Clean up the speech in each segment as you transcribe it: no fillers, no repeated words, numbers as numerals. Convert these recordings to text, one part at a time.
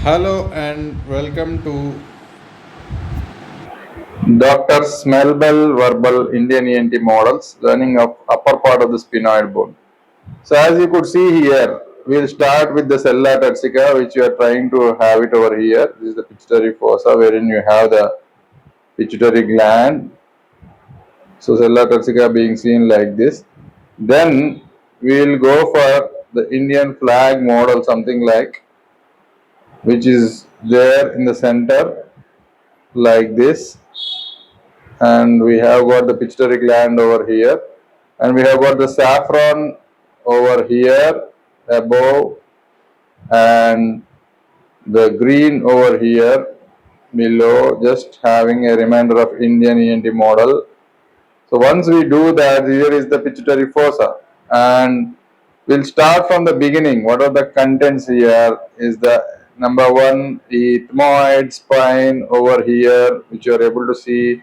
Hello and welcome to Dr.Smell-Bell-Verbal Indian ENT models, learning of upper part of the sphenoid bone. So as you could see here, we'll start with the cella turcica, which you are trying to have it over here. This is the pituitary fossa, wherein you have the pituitary gland. So cella turcica being seen like this. Then we'll go for the Indian flag model, something like, which is there in the center, like this. And we have got the pituitary gland over here, and we have got the saffron over here above, and the green over here below, just having a reminder of Indian ENT model. So once we do that, here is the pituitary fossa, and we'll start from the beginning. What are the contents here is the number one ethmoid spine over here, which you are able to see.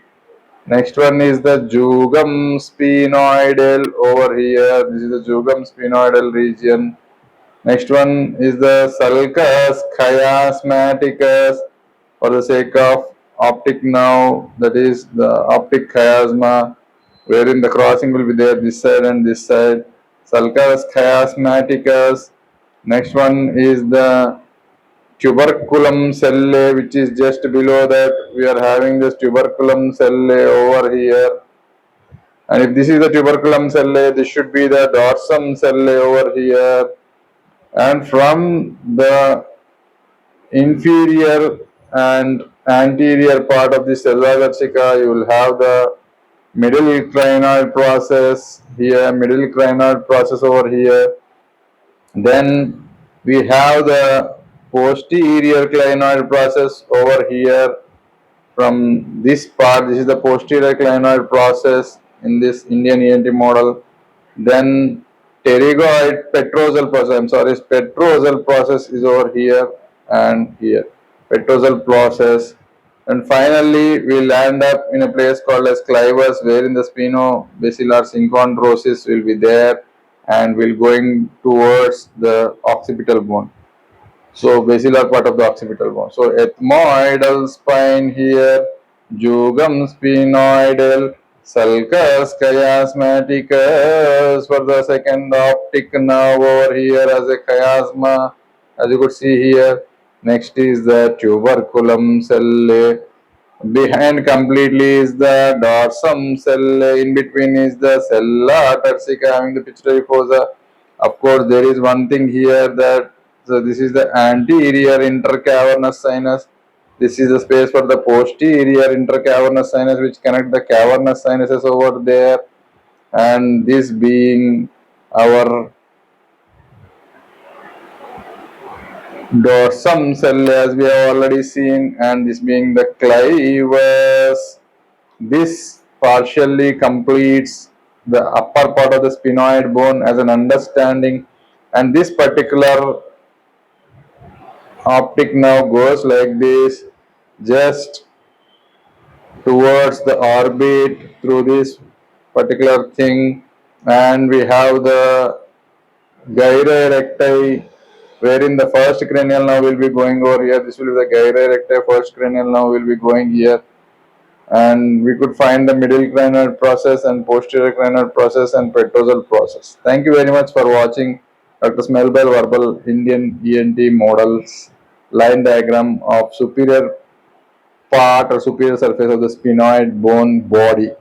Next one is the jugum sphenoidal over here. This is the jugum sphenoidal region. Next one is the sulcus chiasmaticus, for the sake of optic nerve, that is the optic chiasma, wherein the crossing will be there this side and this side. Sulcus chiasmaticus. Next one is the tuberculum celle, which is just below that. We are having this tuberculum celle over here, and if this is the tuberculum celle, this should be the dorsum celle over here. And from the inferior and anterior part of the cella versica, you will have the middle crinoid process here, middle crinoid process over here. Then we have the posterior clinoid process over here. From this part, this is the posterior clinoid process in this Indian ENT model. Then pterygoid petrosal process, I'm sorry, petrosal process is over here and here, petrosal process. And finally, we land up in a place called as clivus, wherein the spinobasilar synchondrosis will be there, and we'll going towards the occipital bone. So basilar part of the occipital bone. So ethmoidal spine here, jugum sphenoidal, sulcus chiasmaticus for the second optic nerve over here as a chiasma, as you could see here. Next is the tuberculum cell. Behind completely is the dorsum cell. In between is the cella turcica having the pituitary fossa. Of course, there is one thing here that, so this is the anterior intercavernous sinus. This is the space for the posterior intercavernous sinus, which connect the cavernous sinuses over there. And this being our dorsum cell, as we have already seen, and this being the clivus. This partially completes the upper part of the sphenoid bone as an understanding, and this particular optic nerve goes like this, just towards the orbit through this particular thing, and we have the gyrae recti, wherein the first cranial nerve will be going over here. This will be the gyrae recti, first cranial nerve will be going here, and we could find the middle crinoid process and posterior crinoid process and petrosal process. Thank you very much for watching Dr. Smell-Bell-Verbal Indian ENT models line diagram of superior part or superior surface of the sphenoid bone body.